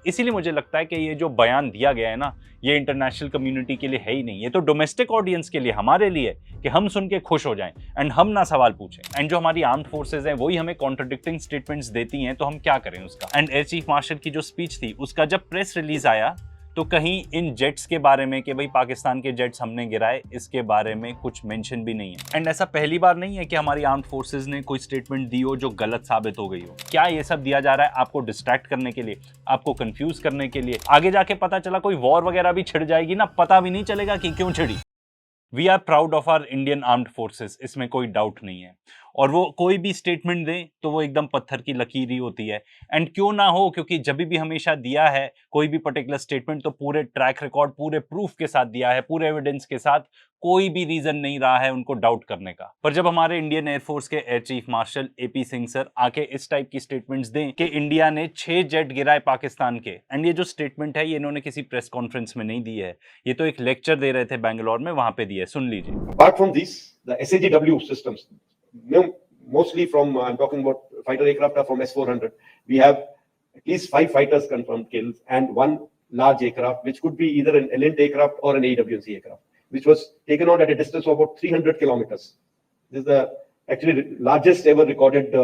इसीलिए मुझे लगता है कि ये जो बयान दिया गया है ना, ये इंटरनेशनल कम्युनिटी के लिए है ही नहीं, ये तो डोमेस्टिक ऑडियंस के लिए, हमारे लिए, कि हम सुन के खुश हो जाएं एंड हम ना सवाल पूछें। एंड जो हमारी आर्म्ड फोर्सेज हैं वही हमें कॉन्ट्रडिक्टिंग स्टेटमेंट्स देती हैं, तो हम क्या करें उसका। एंड एयर चीफ मार्शल की जो स्पीच थी उसका जब प्रेस रिलीज आया तो कहीं इन जेट्स के बारे में कि भाई पाकिस्तान के जेट्स हमने गिराए, इसके बारे में कुछ मेंशन भी नहीं है। एंड ऐसा पहली बार नहीं है कि हमारी आर्म्ड फोर्सेस ने कोई स्टेटमेंट दी हो जो गलत साबित हो गई हो। क्या ये सब दिया जा रहा है आपको डिस्ट्रैक्ट करने के लिए, आपको कंफ्यूज करने के लिए? आगे जाके पता चला कोई वॉर वगैरह भी छिड़ जाएगी ना, पता भी नहीं चलेगा कि क्यों छिड़ी। We are proud of our Indian armed forces, इसमें कोई डाउट नहीं है। और वो कोई भी स्टेटमेंट दें तो वो एकदम पत्थर की लकीर ही होती है। एंड क्यों ना हो, क्योंकि जब भी हमेशा दिया है कोई भी पर्टिकुलर स्टेटमेंट तो पूरे ट्रैक रिकॉर्ड, पूरे प्रूफ के साथ दिया है, पूरे एविडेंस के साथ। कोई भी रीजन नहीं रहा है उनको डाउट करने का। पर जब हमारे इंडियन एयरफोर्स के air chief martial AP Singh sir आके इस टाइप की स्टेटमेंट्स दें कि इंडिया ने 6 जेट गिराए पाकिस्तान के, एंड ये जो स्टेटमेंट है ये इन्होंने किसी प्रेस कॉन्फ्रेंस में नहीं दी है, ये तो एक लेक्चर दे रहे थे बैंगलोर में, वहां पे दी है, सुन लीजिए। Apart from these, the SAGW systems, mostly from, I'm talking about fighter aircraft are from S-400. We have at least 5 fighters confirmed kills and 1 large aircraft, which could be either an Elint aircraft or an AWNC aircraft, which was taken out at a distance of about 300 kilometers. This is the actually largest ever recorded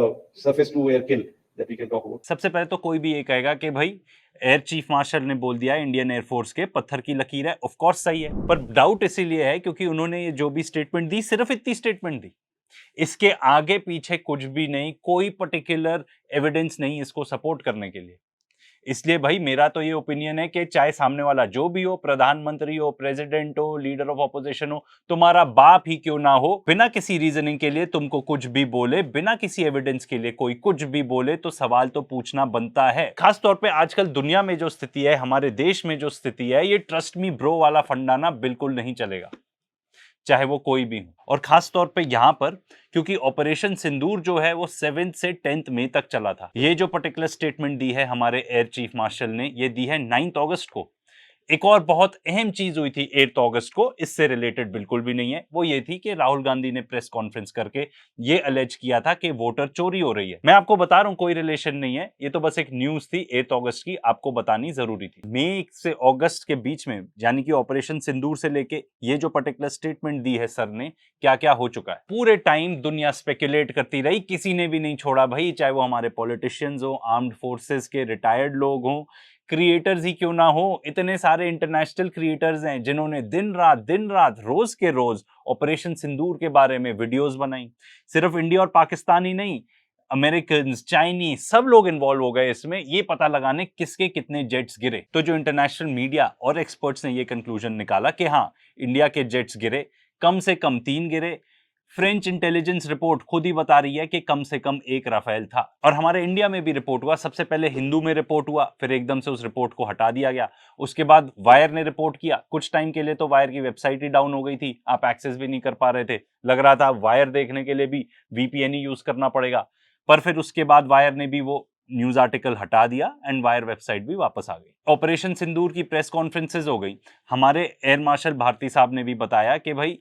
surface-to-air kill that we can talk about. सबसे पहले तो कोई भी ये कहेगा कि भाई air chief martial ने बोल दिया इंडियन एयरफोर्स के पत्थर की लकीर है, ऑफ कोर्स सही है। पर डाउट इसीलिए है क्योंकि उन्होंने ये जो भी स्टेटमेंट दी, सिर्फ इतनी स्टेटमेंट दी, इसके आगे पीछे कुछ भी नहीं, कोई पर्टिकुलर एविडेंस नहीं इसको सपोर्ट करने के लिए। इसलिए भाई मेरा तो ये ओपिनियन है कि चाहे सामने वाला जो भी हो, प्रधानमंत्री हो, प्रेसिडेंट हो, लीडर ऑफ ऑपोजिशन हो, तुम्हारा बाप ही क्यों ना हो, बिना किसी रीजनिंग के लिए तुमको कुछ भी बोले, बिना किसी एविडेंस के लिए कोई कुछ भी बोले, तो सवाल तो पूछना बनता है। खास तौर पे आजकल दुनिया में जो स्थिति है, हमारे देश में जो स्थिति है, ये ट्रस्ट मी ब्रो वाला फंडा ना बिल्कुल नहीं चलेगा, चाहे वो कोई भी हो। और खास तौर पे यहां पर क्योंकि ऑपरेशन सिंदूर जो है वो 7 से 10 मई तक चला था। ये जो पर्टिकुलर स्टेटमेंट दी है हमारे एयर चीफ मार्शल ने, ये दी है 9 अगस्त को। एक और बहुत अहम चीज हुई थी 8 अगस्त को, इससे रिलेटेड बिल्कुल भी नहीं है, वो ये थी कि राहुल गांधी ने प्रेस कॉन्फ्रेंस करके ये अलेज किया था कि वोटर चोरी हो रही है। मैं आपको बता रहा हूं कोई रिलेशन नहीं है, ये तो बस एक न्यूज थी 8 अगस्त की, आपको बतानी जरूरी थी। मई से अगस्त के बीच में, यानी कि ऑपरेशन सिंदूर से लेके ये जो पर्टिकुलर स्टेटमेंट दी है सर ने, क्या क्या हो चुका है पूरे टाइम दुनिया स्पेकुलेट करती रही, किसी ने भी नहीं छोड़ा भाई, चाहे वो हमारे पॉलिटिशियंस हो, आर्म्ड फोर्सेस के रिटायर्ड लोग हों, क्रिएटर्स ही क्यों ना हो। इतने सारे इंटरनेशनल क्रिएटर्स हैं जिन्होंने दिन रात रोज के रोज ऑपरेशन सिंदूर के बारे में वीडियोस बनाई। सिर्फ इंडिया और पाकिस्तान ही नहीं, अमेरिकन, चाइनीज, सब लोग इन्वॉल्व हो गए इसमें, ये पता लगाने किसके कितने जेट्स गिरे। तो जो इंटरनेशनल मीडिया और एक्सपर्ट्स ने ये कंक्लूजन निकाला कि हाँ इंडिया के जेट्स गिरे, कम से कम 3 गिरे। फ्रेंच इंटेलिजेंस रिपोर्ट खुद ही बता रही है कि कम से कम 1 राफेल था। और हमारे इंडिया में भी रिपोर्ट हुआ, सबसे पहले हिंदू में रिपोर्ट हुआ, फिर एकदम से उस रिपोर्ट को हटा दिया गया। उसके बाद वायर ने रिपोर्ट किया, कुछ टाइम के लिए तो वायर की वेबसाइट ही डाउन हो गई थी, आप एक्सेस भी नहीं कर पा रहे थे, लग रहा था वायर देखने के लिए भी वीपीएन ही यूज करना पड़ेगा। पर फिर उसके बाद वायर ने भी वो न्यूज आर्टिकल हटा दिया एंड वायर वेबसाइट भी वापस आ गई। ऑपरेशन सिंदूर की प्रेस कॉन्फ्रेंसेज हो गई। हमारे एयर मार्शल भारती साहब ने भी बताया कि भाई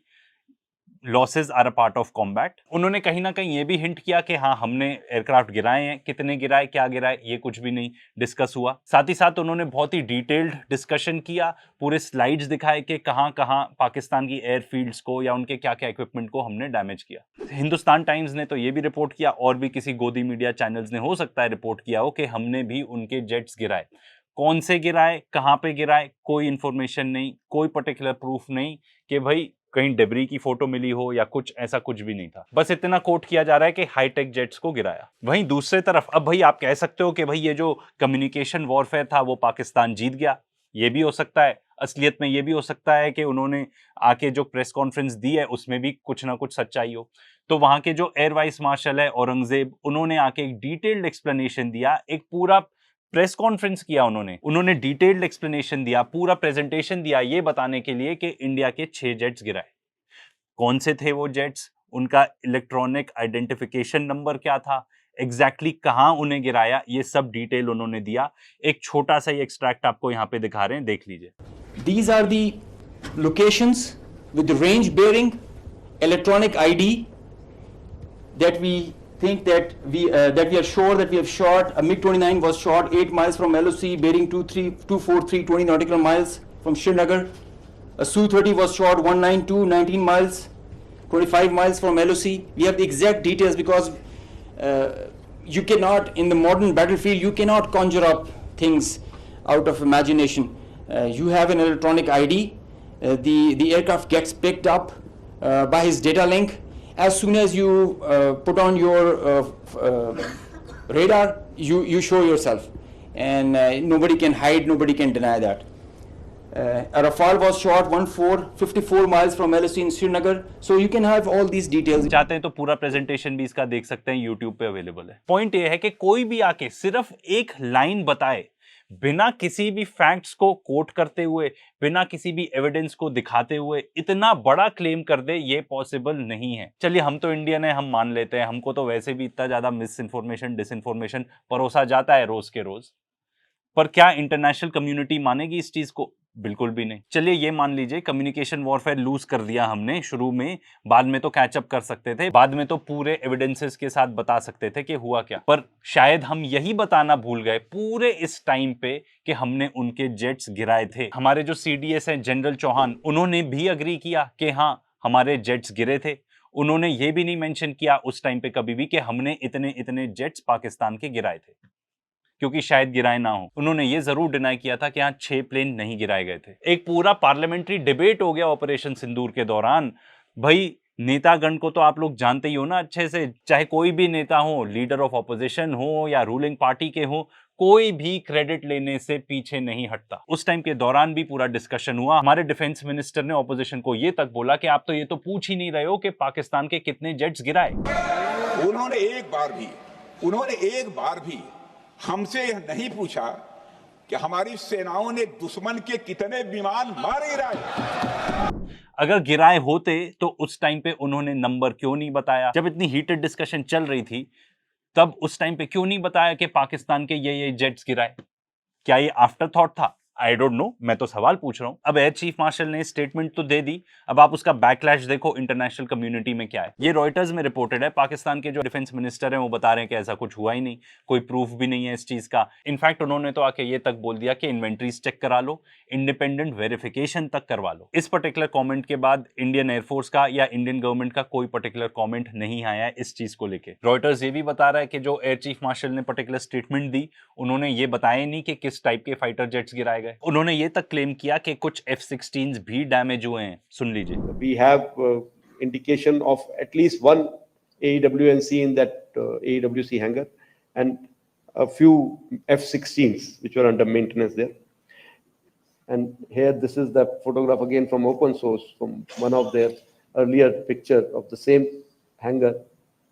losses are a part of combat. उन्होंने कहीं ना कहीं ये भी हिंट किया कि हाँ हमने एयरक्राफ्ट गिराए हैं, कितने गिराए, क्या गिराए, ये कुछ भी नहीं डिस्कस हुआ। साथ ही साथ उन्होंने बहुत ही डिटेल्ड डिस्कशन किया, पूरे स्लाइड्स दिखाए कि कहाँ कहाँ पाकिस्तान की एयरफील्ड्स को या उनके क्या क्या इक्विपमेंट को हमने डैमेज किया। हिंदुस्तान टाइम्स ने तो ये भी रिपोर्ट किया, और भी किसी गोदी मीडिया चैनल्स ने हो सकता है रिपोर्ट किया हो कि हमने भी उनके जेट्स गिराए। कौन से गिराए, कहाँ पे गिराए, कोई इंफॉर्मेशन नहीं, कोई पर्टिकुलर प्रूफ नहीं कि भाई कहीं डेब्री की फोटो मिली हो या कुछ, ऐसा कुछ भी नहीं था। बस इतना कोट किया जा रहा है कि हाईटेक जेट्स को गिराया। वहीं दूसरी तरफ अब भाई आप कह सकते हो कि भाई ये जो कम्युनिकेशन वॉरफेयर था वो पाकिस्तान जीत गया, ये भी हो सकता है। असलियत में ये भी हो सकता है कि उन्होंने आके जो प्रेस कॉन्फ्रेंस दी है उसमें भी कुछ ना कुछ सच्चाई हो। तो वहां के जो एयर वाइस मार्शल है औरंगजेब, उन्होंने आके एक डिटेल्ड एक्सप्लेनेशन दिया, एक पूरा प्रेस कॉन्फ्रेंस किया, उन्होंने डिटेल्ड एक्सप्लेनेशन दिया, पूरा प्रेजेंटेशन दिया, ये बताने के लिए कि इंडिया के 6 जेट्स गिराए। कौन से थे वो जेट्स, उनका इलेक्ट्रॉनिक आइडेंटिफिकेशन नंबर क्या था, एग्जैक्टली कहां उन्हें गिराया, ये सब डिटेल उन्होंने दिया। एक छोटा सा एक्सट्रैक्ट आपको यहां पे दिखा रहे हैं, देख लीजिए। These are the locations with the range bearing electronic ID that we think that we are sure that we have shot a MiG-29 was shot 8 miles from LOC, bearing 24320 nautical miles from Srinagar. A Su-30 was shot 192 19 miles, 25 miles from LOC. We have the exact details because you cannot, in the modern battlefield, you cannot conjure up things out of imagination. You have an electronic ID. The aircraft gets picked up by his data link. As soon as you put on your radar, you show yourself, and nobody can hide, nobody can deny that. A Rafale was shot 54 miles from LOC in Srinagar. So you can have all these details. चाहते हैं तो पूरा presentation भी इसका देख सकते हैं, YouTube पे अवेलेबल है। पॉइंट ये है कि कोई भी आके सिर्फ एक लाइन बताए, बिना किसी भी फैक्ट्स को कोट करते हुए, बिना किसी भी एविडेंस को दिखाते हुए इतना बड़ा क्लेम कर दे, ये पॉसिबल नहीं है। चलिए, हम तो इंडियन है, हम मान लेते हैं, हमको तो वैसे भी इतना ज्यादा मिस इन्फॉर्मेशन, डिसइंफॉर्मेशन परोसा जाता है रोज के रोज, पर क्या इंटरनेशनल कम्युनिटी मानेगी इस चीज को? बिल्कुल भी नहीं। चलिए ये मान लीजिए कम्युनिकेशन वॉरफेयर लूज कर दिया हमने शुरू में, बाद में तो कैचअप कर सकते थे, बाद में तो पूरे एविडेंसेस के साथ बता सकते थे कि हुआ क्या, पर शायद हम यही बताना भूल गए पूरे इस टाइम पे कि हमने उनके जेट्स गिराए थे। हमारे जो CDS हैं जनरल चौहान, उन्होंने भी अग्री किया कि हाँ हमारे जेट्स गिरे थे। उन्होंने ये भी नहीं मेंशन किया उस टाइम पे कभी भी कि हमने इतने इतने जेट्स पाकिस्तान के गिराए थे, क्योंकि शायद गिराए ना हो। उन्होंने ये जरूर डिनाई किया था कि यहाँ 6 प्लेन नहीं गिराए गए थे। एक पूरा पार्लियामेंट्री डिबेट हो गया ऑपरेशन सिंदूर के दौरान। भाई नेतागण को तो आप लोग जानते ही हो ना अच्छे से, चाहे कोई भी नेता हो, लीडर ऑफ ऑपोजिशन हो या रूलिंग पार्टी के हो, कोई भी क्रेडिट लेने से पीछे नहीं हटता। उस टाइम के दौरान भी पूरा डिस्कशन हुआ। हमारे डिफेंस मिनिस्टर ने ऑपोजिशन को ये तक बोला कि आप तो ये तो पूछ ही नहीं रहे हो कि पाकिस्तान के कितने जेट्स गिराए। उन्होंने एक बार भी हमसे यह नहीं पूछा कि हमारी सेनाओं ने दुश्मन के कितने विमान मारे गिराए। अगर गिराए होते तो उस टाइम पे उन्होंने नंबर क्यों नहीं बताया? जब इतनी हीटेड डिस्कशन चल रही थी तब उस टाइम पे क्यों नहीं बताया कि पाकिस्तान के ये जेट्स गिराए? क्या ये आफ्टर थॉट था? आई डोंट नो, मैं तो सवाल पूछ रहा हूं। अब एयर चीफ मार्शल ने स्टेटमेंट तो दे दी, अब आप उसका बैकलैश देखो इंटरनेशनल कम्युनिटी में क्या है। ये रॉयटर्स में रिपोर्टेड है, पाकिस्तान के जो डिफेंस मिनिस्टर हैं वो बता रहे हैं कि ऐसा कुछ हुआ ही नहीं, कोई प्रूफ भी नहीं है इस चीज का। इनफैक्ट उन्होंने तो आके ये तक बोल दिया कि इन्वेंट्रीज चेक करा लो, इंडिपेंडेंट वेरिफिकेशन तक करवा लो। इस पर्टिकुलर कॉमेंट के बाद इंडियन एयरफोर्स का या इंडियन गवर्नमेंट का कोई पर्टिकुलर कॉमेंट नहीं आया है इस चीज को लेकर। रॉयटर्स ये भी बता रहा है कि जो एयर चीफ मार्शल ने पर्टिकुलर स्टेटमेंट दी, उन्होंने ये बताया नहीं कि किस टाइप के फाइटर जेट्स गिराए गए। उन्होंने ये तक क्लेम किया कि कुछ F-16s भी डैमेज हुए हैं। सुन लीजिए। We have indication of at least one AEWNC in that AEWC hangar and a few F-16s which were under maintenance there. And here this is the photograph again from open source from one of their earlier picture of the same hangar,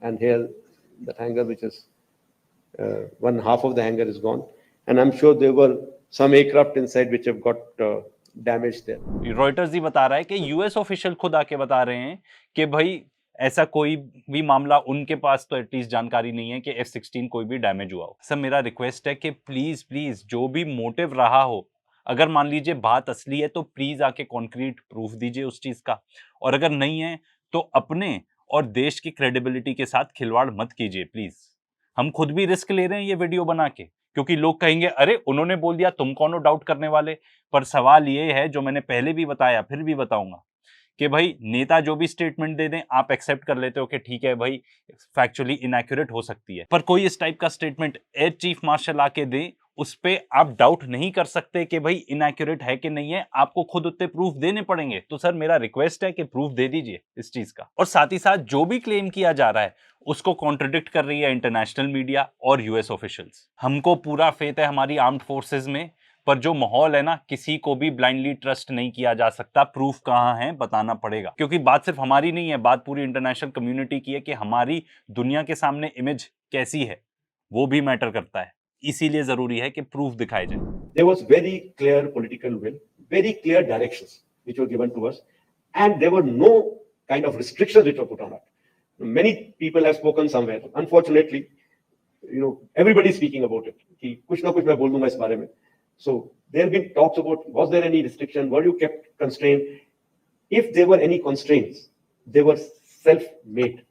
and here that hangar which is one half of the hangar is gone, and I'm sure there were some aircraft inside which have got damaged there. Reuters ही बता रहा है कि US official खुद आके बता रहे हैं कि भाई ऐसा कोई भी मामला उनके पास तो एटलीस्ट जानकारी नहीं है कि F-16 कोई भी डैमेज हुआ हो। सर मेरा रिक्वेस्ट है कि प्लीज प्लीज जो भी मोटिव रहा हो, अगर मान लीजिए बात असली है तो प्लीज आके कॉन्क्रीट प्रूफ दीजिए उस चीज का, और अगर नहीं है तो अपने और देश की क्रेडिबिलिटी के साथ खिलवाड़ मत कीजिए प्लीज। हम खुद भी रिस्क ले रहे हैं ये वीडियो बना के, क्योंकि लोग कहेंगे अरे उन्होंने बोल दिया, तुम कौन हो डाउट करने वाले। पर सवाल ये है जो मैंने पहले भी बताया फिर भी बताऊंगा कि भाई नेता जो भी स्टेटमेंट दे दें आप एक्सेप्ट कर लेते हो कि ठीक है भाई फैक्चुअली इनएक्यूरेट हो सकती है, पर कोई इस टाइप का स्टेटमेंट एयर चीफ मार्शल आके दे उस पे आप डाउट नहीं कर सकते कि भाई इनएक्यूरेट है कि नहीं है, आपको खुद उतने प्रूफ देने पड़ेंगे। तो सर मेरा रिक्वेस्ट है कि प्रूफ दे दीजिए इस चीज का। और साथ ही साथ जो भी क्लेम किया जा रहा है उसको कॉन्ट्रडिक्ट कर रही है इंटरनेशनल मीडिया और यूएस ऑफिशियल्स। हमको पूरा फेथ है हमारी आर्म्ड फोर्सेस में, पर जो माहौल है ना, किसी को भी ब्लाइंडली ट्रस्ट नहीं किया जा सकता। प्रूफ कहां है बताना पड़ेगा, क्योंकि बात सिर्फ हमारी नहीं है, बात पूरी इंटरनेशनल कम्युनिटी की है कि हमारी दुनिया के सामने इमेज कैसी है वो भी मैटर करता है। इसीलिए जरूरी है कि प्रूफ दिखाए जाए। There was very clear political will, very clear directions which were given to us, and there were no kind of restrictions which were put on us. Many people have spoken somewhere. Unfortunately, everybody is speaking about it. कि कुछ ना कुछ मैं बोल दूंगा इस बारे में. So there have been talks about was there any restriction? Were you kept constrained? If there were any constraints, they were self-made.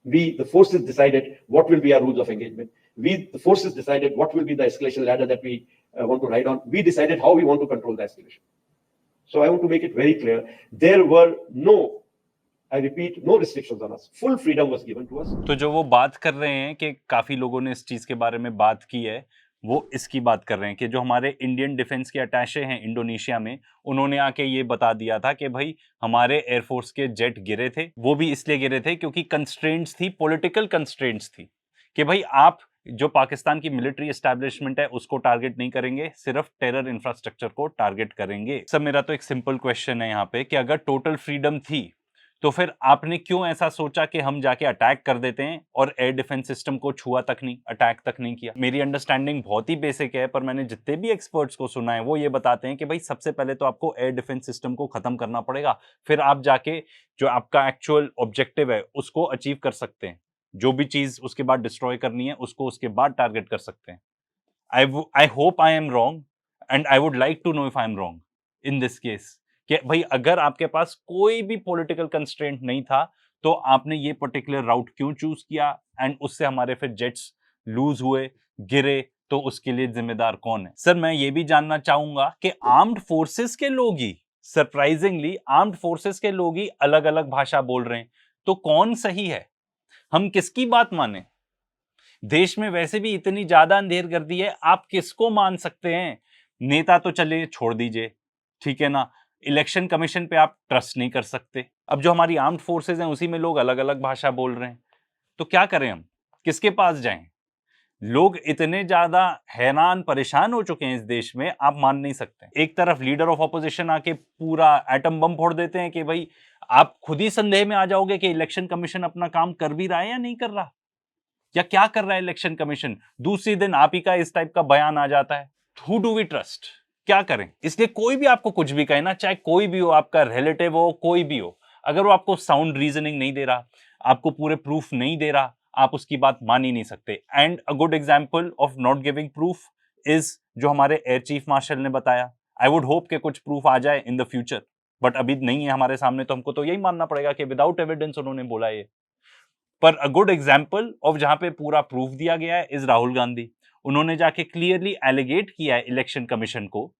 We, the forces, decided what will be our rules of engagement. We, the forces, decided what will be the escalation ladder that we want to ride on. We decided how we want to control the escalation. So I want to make it very clear, there were no, I repeat, no restrictions on us. Full freedom was given to us. तो जो वो बात कर रहे हैं कि काफी लोगों ने इस चीज के बारे में बात की है, वो इसकी बात कर रहे हैं कि जो हमारे इंडियन डिफेंस के अटैचे हैं इंडोनेशिया में, उन्होंने आके ये बता दिया था कि भाई हमारे एयरफोर्स के जेट गिरे थे, वो भी इसलिए गिरे थे क्योंकि कंस्ट्रेंट्स थी, पॉलिटिकल कंस्ट्रेंट्स थी कि भाई आप जो पाकिस्तान की मिलिट्री एस्टैब्लिशमेंट है उसको टारगेट नहीं करेंगे, सिर्फ टेरर इंफ्रास्ट्रक्चर को टारगेट करेंगे। सब मेरा तो एक सिंपल क्वेश्चन है यहाँ पे कि अगर टोटल फ्रीडम थी तो फिर आपने क्यों ऐसा सोचा कि हम जाके अटैक कर देते हैं और एयर डिफेंस सिस्टम को छुआ तक नहीं, अटैक तक नहीं किया। मेरी अंडरस्टैंडिंग बहुत ही बेसिक है, पर मैंने जितने भी एक्सपर्ट्स को सुना है वो ये बताते हैं कि भाई सबसे पहले तो आपको एयर डिफेंस सिस्टम को खत्म करना पड़ेगा, फिर आप जाके जो आपका एक्चुअल ऑब्जेक्टिव है उसको अचीव कर सकते हैं। जो भी चीज उसके बाद डिस्ट्रॉय करनी है उसको उसके बाद टारगेट कर सकते हैं। I hope I am wrong and I would like to know if I am wrong in this case कि भाई अगर आपके पास कोई भी पॉलिटिकल कंस्ट्रेंट नहीं था तो आपने ये पर्टिकुलर राउट क्यों चूज किया एंड उससे हमारे फिर जेट्स लूज हुए, गिरे, तो उसके लिए जिम्मेदार कौन है? सर मैं ये भी जानना चाहूंगा कि आर्म्ड फोर्सेस के लोग ही, सरप्राइजिंगली आर्म्ड फोर्सेस के लोग ही अलग अलग भाषा बोल रहे हैं, तो कौन सही है? हम किसकी बात माने? देश में वैसे भी इतनी ज्यादा अंधेरगर्दी है, आप किसको मान सकते हैं? नेता तो चले छोड़ दीजिए, ठीक है ना, इलेक्शन कमीशन पे आप ट्रस्ट नहीं कर सकते। अब जो हमारी आर्म्ड फोर्सेस हैं उसी में लोग अलग अलग भाषा बोल रहे हैं, तो क्या करें हम? किसके पास जाएं? लोग इतने ज्यादा हैरान परेशान हो चुके हैं इस देश में, आप मान नहीं सकते। एक तरफ लीडर ऑफ ऑपोजिशन आके पूरा एटम बम फोड़ देते हैं कि भाई आप खुद ही संदेह में आ जाओगे कि इलेक्शन कमीशन अपना काम कर भी रहा है या नहीं कर रहा, या क्या कर रहा है इलेक्शन कमीशन। दूसरी दिन आप ही का इस टाइप का बयान आ जाता है। Who do we trust? क्या करें? इसलिए कोई भी आपको कुछ भी कहे ना, चाहे कोई भी हो, आपका रिलेटिव हो, कोई भी हो, अगर वो आपको साउंड रीजनिंग नहीं दे रहा, आपको पूरे प्रूफ नहीं दे रहा, आप उसकी बात मान ही नहीं सकते। And a good example of not giving proof is जो हमारे एयर चीफ मार्शल ने बताया। आई वुड होप कि कुछ प्रूफ आ जाए इन द फ्यूचर, बट अभी नहीं है हमारे सामने, तो हमको तो यही मानना पड़ेगा कि विदाउट एविडेंस उन्होंने बोला ये। पर अ गुड एग्जाम्पल ऑफ जहां पे पूरा प्रूफ दिया गया है इज राहुल गांधी। उन्होंने जाके क्लियरली एलिगेट किया है इलेक्शन कमीशन को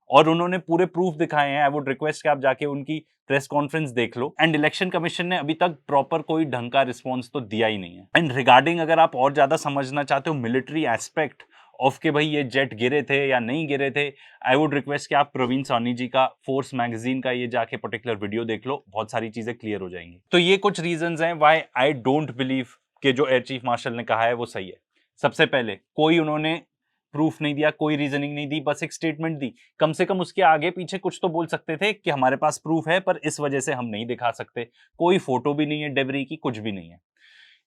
और उन्होंने पूरे प्रूफ दिखाए हैं। आई वुड रिक्वेस्ट कि आप जाके उनकी प्रेस कॉन्फ्रेंस देख लो। एंड इलेक्शन कमीशन ने अभी तक प्रॉपर कोई ढंग का रिस्पॉन्स तो दिया ही नहीं है। एंड रिगार्डिंग अगर आप और ज्यादा समझना चाहते हो मिलिट्री एस्पेक्ट ऑफ के भाई ये जेट गिरे थे या नहीं गिरे थे, आई वुड रिक्वेस्ट कि आप प्रवीण सोनी जी का फोर्स मैगजीन का ये जाके पर्टिकुलर वीडियो देख लो, बहुत सारी चीजें क्लियर हो जाएंगी। तो ये कुछ रीजंस हैं व्हाई आई डोंट बिलीव कि जो एयर चीफ मार्शल ने कहा है वो सही है। सबसे पहले कोई उन्होंने प्रूफ नहीं दिया, कोई रीजनिंग नहीं दी, बस एक स्टेटमेंट दी। कम से कम उसके आगे पीछे कुछ तो बोल सकते थे कि हमारे पास प्रूफ है पर इस वजह से हम नहीं दिखा सकते। कोई फोटो भी नहीं है डेबरी की, कुछ भी नहीं है।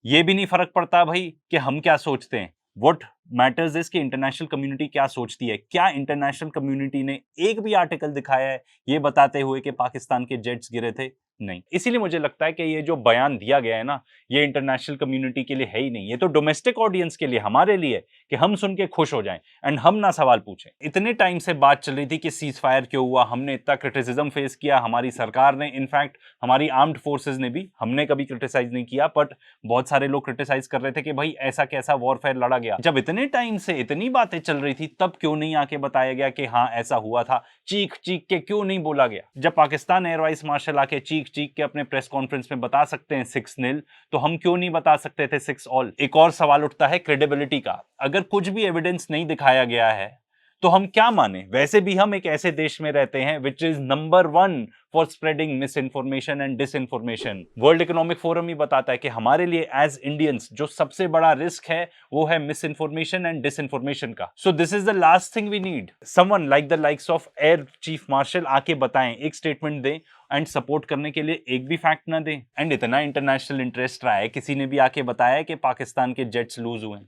ये भी नहीं फर्क पड़ता भाई कि हम क्या सोचते हैं। व्हाट मैटर्स इज कि इंटरनेशनल कम्युनिटी क्या सोचती है। क्या इंटरनेशनल कम्युनिटी ने एक भी आर्टिकल दिखाया है ये बताते हुए कि पाकिस्तान के जेट्स गिरे थे? नहीं। इसीलिए मुझे लगता है कि ये जो बयान दिया गया है ना, ये इंटरनेशनल कम्युनिटी के लिए है ही नहीं, ये तो डोमेस्टिक ऑडियंस के लिए, हमारे लिए, कि हम सुन के खुश हो जाएं एंड हम ना सवाल पूछें। इतने टाइम से बात चल रही थी कि सीज फायर क्यों हुआ, हमने इतना क्रिटिसिज्म फेस किया, हमारी सरकार ने, इनफैक्ट हमारी आर्म्ड फोर्सेज ने भी, हमने कभी क्रिटिसाइज नहीं किया, बट बहुत सारे लोग क्रिटिसाइज कर रहे थे कि भाई ऐसा कैसा वॉरफेयर लड़ा गया। जब इतने टाइम से इतनी बातें चल रही थी तब क्यों नहीं आके बताया गया कि हाँ ऐसा हुआ था? चीख चीख के क्यों नहीं बोला गया? जब पाकिस्तान एयर वाइस मार्शल आके चीख चीख के अपने प्रेस कॉन्फ्रेंस में बता सकते हैं 6-0, तो हम क्यों नहीं बता सकते थे 6-all? एक और सवाल उठता है क्रेडिबिलिटी का। अगर कुछ भी एविडेंस नहीं दिखाया गया है तो हम क्या माने? वैसे भी हम एक ऐसे देश में रहते हैं which is number 1 for spreading misinformation and disinformation. World Economic Forum ही बताता है कि हमारे लिए एज इंडियंस जो सबसे बड़ा रिस्क है वो है मिस इन्फॉर्मेशन एंड डिसइंफॉर्मेशन का। So this is the last thing we need. Someone like the likes of air chief marshal आके बताएं, एक स्टेटमेंट दें एंड सपोर्ट करने के लिए एक भी फैक्ट ना दें। एंड इतना इंटरनेशनल इंटरेस्ट रहा है, किसी ने भी आके बताया कि पाकिस्तान के जेट्स लूज हुए।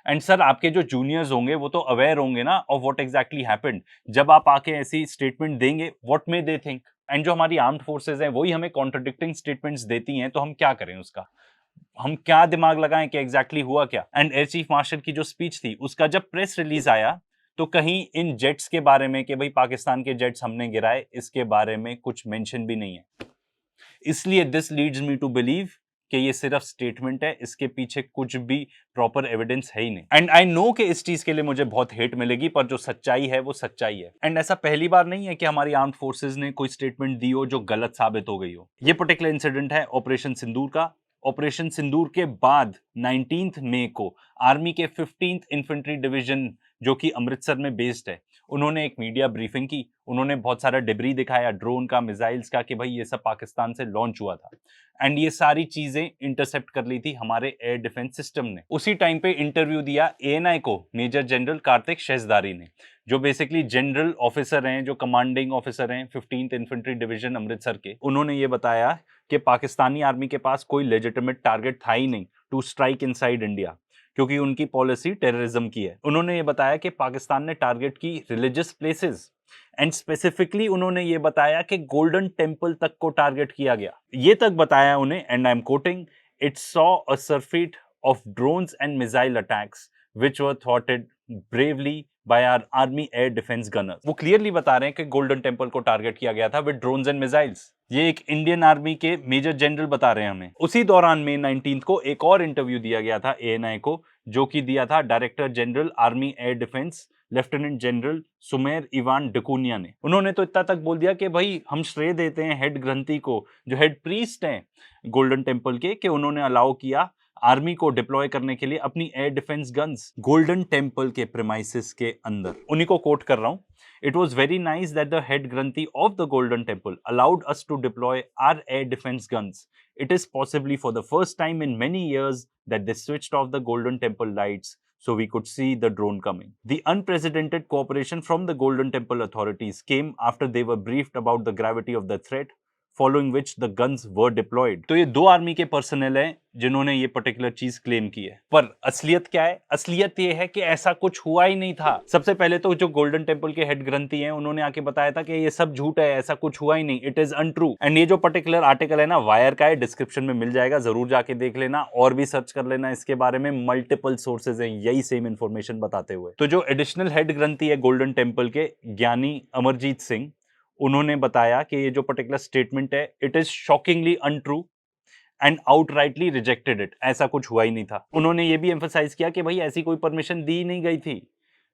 एंड सर आपके जो जूनियर्स होंगे वो तो अवेयर होंगे ना ऑफ व्हाट एग्जैक्टली हैपेंड। जब आप आके ऐसी स्टेटमेंट देंगे, what may they think? And जो हमारी आर्म्ड फोर्सेज हैं वही हमें कॉन्ट्रडिक्टिंग स्टेटमेंट्स देती हैं, तो हम क्या करें उसका? हम क्या दिमाग लगाएं कि एग्जैक्टली हुआ क्या? एंड एयर चीफ मार्शल की जो स्पीच थी उसका जब प्रेस रिलीज आया तो कहीं इन जेट्स के बारे में कि भाई पाकिस्तान के जेट्स हमने गिराए, इसके बारे में कुछ मेंशन भी नहीं है। इसलिए this leads me to believe कि ये सिर्फ स्टेटमेंट है, इसके पीछे कुछ भी प्रॉपर एविडेंस है ही नहीं। एंड आई नो कि इस चीज के लिए मुझे बहुत हेट मिलेगी, पर जो सच्चाई है वो सच्चाई है। एंड ऐसा पहली बार नहीं है कि हमारी आर्म्ड फोर्सेज ने कोई स्टेटमेंट दी हो जो गलत साबित हो गई हो। ये पर्टिकुलर इंसिडेंट है ऑपरेशन सिंदूर का। ऑपरेशन सिंदूर के बाद 19 मई को आर्मी के 15th इन्फेंट्री डिवीजन जो कि अमृतसर में बेस्ड है, उन्होंने एक मीडिया ब्रीफिंग की। उन्होंने बहुत सारा डिब्री दिखाया, ड्रोन का, मिसाइल्स का, कि भाई ये सब पाकिस्तान से लॉन्च हुआ था। एंड ये सारी चीजें इंटरसेप्ट कर ली थी हमारे एयर डिफेंस सिस्टम ने। उसी टाइम पे इंटरव्यू दिया एएनआई को मेजर जनरल कार्तिक शेजदारी ने, जो बेसिकली जनरल ऑफिसर हैं, जो कमांडिंग ऑफिसर हैं 15th इन्फेंट्री डिवीजन अमृतसर के। उन्होंने ये बताया कि पाकिस्तानी आर्मी के पास कोई लेजिटिमेट टारगेट था ही नहीं टू स्ट्राइक इनसाइड इंडिया, क्योंकि उनकी पॉलिसी टेररिज्म की है। उन्होंने ये बताया कि पाकिस्तान ने टारगेट की रिलीजियस प्लेसेस, एंड स्पेसिफिकली उन्होंने ये बताया कि गोल्डन टेम्पल तक को टारगेट किया गया। ये तक बताया उन्हें, and I am quoting, it saw a surfeit of drones and missile attacks which were thwarted bravely by our army air defence gunners. वो क्लियरली बता रहे हैं कि गोल्डन टेम्पल को टारगेट किया गया था विद ड्रोन्स एंड मिसाइल्स। ये एक इंडियन आर्मी के मेजर जनरल बता रहे हैं हमें। उसी दौरान मई 19 को एक और इंटरव्यू दिया गया था एएनआई को, जो कि दिया था director general army air defence lieutenant general Sumer Ivan D'Cunha ने। उन्होंने तो इतना तक बोल दिया कि भाई हम श्रेय देते हैं हेड ग्रंथी को, जो हेड प्रीस्ट हैं गोल्डन टेम्पल के, कि उन्होंने अलाउ किया आर्मी को डिप्लॉय करने के लिए अपनी air defence guns Golden Temple के प्रेमाइसिस के अंदर। उन्हीं को कोट कर रहा हूं, it was very nice that the head granthi of the Golden Temple allowed us to deploy our air defence guns. It is possibly for the first time in many years that they switched off the Golden Temple lights so we could see the drone coming. The unprecedented cooperation from the Golden Temple authorities came after they were briefed about the gravity of the threat, following which the guns were deployed. तो ये दो army के personal हैं जिन्होंने ये particular चीज claim की है, पर असलियत क्या है? असलियत ये है कि ऐसा कुछ हुआ ही नहीं था। सबसे पहले तो जो गोल्डन टेम्पल के हेड ग्रंथी हैं, उन्होंने आके बताया था कि ये सब झूठ है, ऐसा कुछ हुआ ही नहीं, इट इज अनट्रू। एंड ये जो पर्टिकुलर आर्टिकल है ना, वायर का है, डिस्क्रिप्शन में मिल जाएगा, जरूर जाके देख लेना और भी सर्च कर लेना इसके बारे में। मल्टीपल सोर्सेज हैं यही सेम इन्फॉर्मेशन बताते हुए। तो जो एडिशनल हेड ग्रंथी है गोल्डन टेम्पल के, ज्ञानी अमरजीत सिंह, उन्होंने बताया कि ये जो पर्टिकुलर स्टेटमेंट है, it is shockingly untrue and outrightly rejected it. ऐसा कुछ हुआ ही नहीं था। उन्होंने ये भी एम्फसाइज किया कि भाई ऐसी कोई परमिशन दी नहीं गई थी,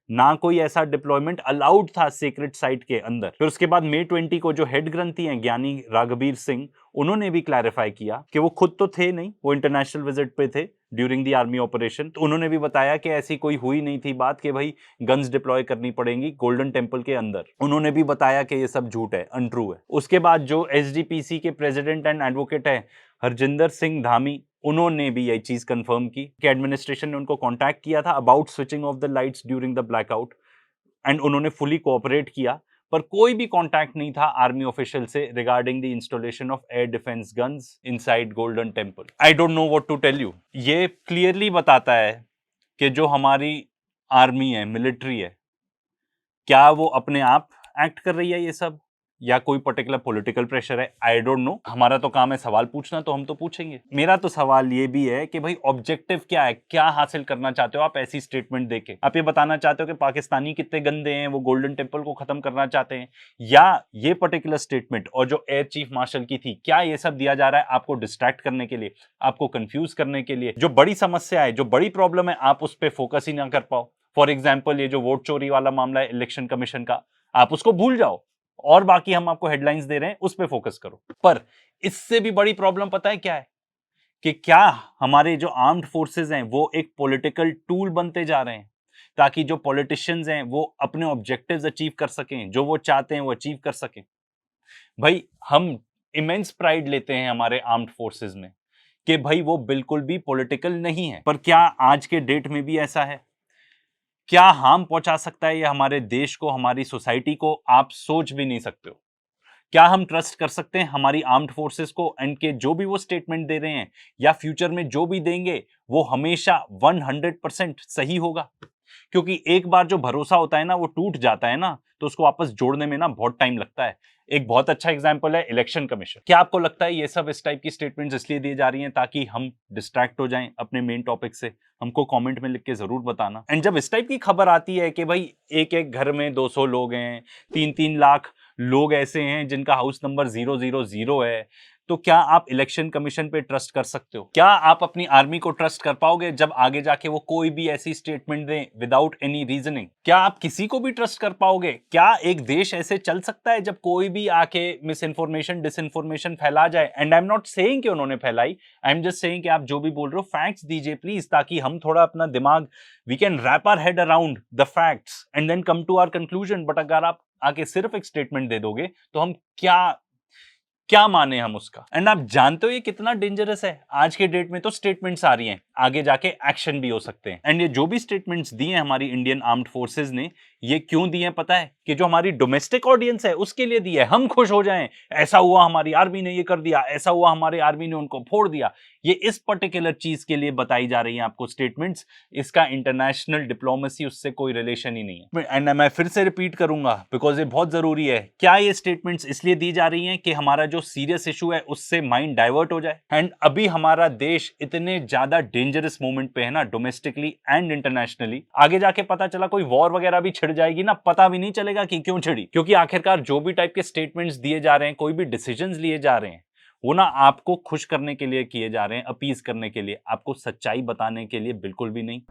ना कोई ऐसा डिप्लॉयमेंट अलाउड था सीक्रेट साइट के अंदर। फिर उसके बाद मई 20 को जो हेड ग्रंथी हैं ज्ञानी राघबीर सिंह, उन्होंने भी क्लैरिफाई किया कि वो खुद तो थे नहीं, वो इंटरनेशनल विजिट पे थे ड्यूरिंग द आर्मी ऑपरेशन। तो उन्होंने भी बताया कि ऐसी कोई हुई नहीं थी बात कि भाई गन्स डिप्लॉय करनी पड़ेंगी गोल्डन टेम्पल के अंदर। उन्होंने भी बताया कि ये सब झूठ है, अनट्रू है। उसके बाद जो एसजीपीसी के प्रेसिडेंट एंड एडवोकेट है हरजिंदर सिंह धामी, उन्होंने भी यही चीज कंफर्म की कि एडमिनिस्ट्रेशन ने उनको कांटेक्ट किया था about switching off the lights during the blackout, and उन्होंने फुली कोऑपरेट किया, पर कोई भी कांटेक्ट नहीं था आर्मी ऑफिशियल से regarding the installation of air defence guns inside Golden Temple. I don't know what to tell you. ये clearly बताता है कि जो हमारी आर्मी है, मिलिट्री है, क्या वो अपने आप एक्ट कर रही है ये सब, या कोई पर्टिकुलर पॉलिटिकल प्रेशर है? आई डोंट नो। हमारा तो काम है सवाल पूछना, तो हम तो पूछेंगे। मेरा तो सवाल ये भी है कि भाई ऑब्जेक्टिव क्या है, क्या हासिल करना चाहते हो आप ऐसी स्टेटमेंट देके? आप ये बताना चाहते हो कि पाकिस्तानी कितने गंदे हैं, वो गोल्डन टेम्पल को खत्म करना चाहते हैं, या ये पर्टिकुलर स्टेटमेंट और जो एयर चीफ मार्शल की थी, क्या ये सब दिया जा रहा है आपको डिस्ट्रैक्ट करने के लिए, आपको कंफ्यूज करने के लिए? जो बड़ी समस्या है, जो बड़ी प्रॉब्लम है, आप उस पर फोकस ही ना कर पाओ। फॉर एग्जाम्पल ये जो वोट चोरी वाला मामला है इलेक्शन कमीशन का, आप उसको भूल जाओ और बाकी हम आपको हेडलाइंस दे रहे हैं उस पे फोकस करो। पर इससे भी बड़ी प्रॉब्लम पता है क्या है? कि क्या हमारे जो आर्म्ड फोर्सेस हैं वो एक पॉलिटिकल टूल बनते जा रहे हैं, ताकि जो पॉलिटिशियंस हैं वो अपने ऑब्जेक्टिव्स अचीव कर सकें, जो वो चाहते हैं वो अचीव कर सकें। भाई हम इमेंस प्राइड लेते हैं हमारे आर्म्ड फोर्सेस में कि भाई वो बिल्कुल भी पॉलिटिकल नहीं है, पर क्या आज के डेट में भी ऐसा है? क्या हार्म पहुंचा सकता है ये हमारे देश को, हमारी सोसाइटी को? आप सोच भी नहीं सकते हो। क्या हम ट्रस्ट कर सकते हैं हमारी आर्म्ड फोर्सेस को, एंड के जो भी वो स्टेटमेंट दे रहे हैं या फ्यूचर में जो भी देंगे वो हमेशा 100% सही होगा? क्योंकि एक बार जो भरोसा होता है ना, वो टूट जाता है ना, तो उसको वापस जोड़ने में ना बहुत टाइम लगता है। एक बहुत अच्छा एग्जांपल है इलेक्शन कमीशन। क्या आपको लगता है ये सब इस टाइप की स्टेटमेंट्स इसलिए दी जा रही हैं ताकि हम डिस्ट्रैक्ट हो जाएं अपने मेन टॉपिक से? हमको कमेंट में लिख के जरूर बताना। एंड जब इस टाइप की खबर आती है कि भाई एक एक घर में 200 लोग हैं, 3-3 लाख लोग ऐसे हैं जिनका हाउस नंबर 000 है, तो क्या आप इलेक्शन कमीशन पे ट्रस्ट कर सकते हो? क्या आप अपनी आर्मी को ट्रस्ट कर पाओगे जब आगे जाके वो कोई भी ऐसी स्टेटमेंट दें विदाउट एनी रीजनिंग? क्या आप किसी को भी ट्रस्ट कर पाओगे? क्या एक देश ऐसे चल सकता है जब कोई भी आके मिस इन्फॉर्मेशन डिसइंफॉर्मेशन फैला जाए? And I am not saying कि उन्होंने फैलाई, आई एम जस्ट सेइंग कि आप जो भी बोल रहे हो फैक्ट्स दीजिए प्लीज, ताकि हम थोड़ा अपना दिमाग we can wrap our head around the facts and then come to our conclusion. But अगर आप आके सिर्फ एक स्टेटमेंट दे दोगे तो हम क्या माने हम उसका? एंड आप जानते हो ये कितना डेंजरस है। आज के डेट में तो स्टेटमेंट्स आ रही हैं, आगे जाके एक्शन भी हो सकते हैं। एंड ये जो भी स्टेटमेंट्स दिए हैं हमारी इंडियन आर्म्ड फोर्सेस ने, ये क्यों दिए हैं पता है? कि जो हमारी डोमेस्टिक ऑडियंस है उसके लिए दिया है, हम खुश हो जाएं, ऐसा हुआ हमारी आर्मी ने ये कर दिया, ऐसा हुआ हमारी आर्मी ने उनको फोड़ दिया। ये इस पर्टिकुलर चीज के लिए बताई जा रही है आपको स्टेटमेंट्स, इसका इंटरनेशनल डिप्लोमेसी उससे कोई रिलेशन ही नहीं है। एंड मैं फिर से रिपीट करूंगा बिकॉज ये बहुत जरूरी है। क्या ये स्टेटमेंट्स इसलिए दी जा रही हैं कि हमारा जो सीरियस इशू है उससे माइंड डाइवर्ट हो जाए? एंड अभी हमारा देश इतने ज्यादा डेंजरस मोमेंट पे है ना, डोमेस्टिकली एंड इंटरनेशनली, आगे जाके पता चला कोई वॉर वगैरह भी छिड़ जाएगी ना, पता भी नहीं चलेगा कि क्यों छिड़ी। क्योंकि आखिरकार जो भी टाइप के स्टेटमेंट्स दिए जा रहे हैं, कोई भी डिसीजंस लिए जा रहे हैं, वो ना आपको खुश करने के लिए किए जा रहे हैं, अपीज करने के लिए, आपको सच्चाई बताने के लिए बिल्कुल भी नहीं।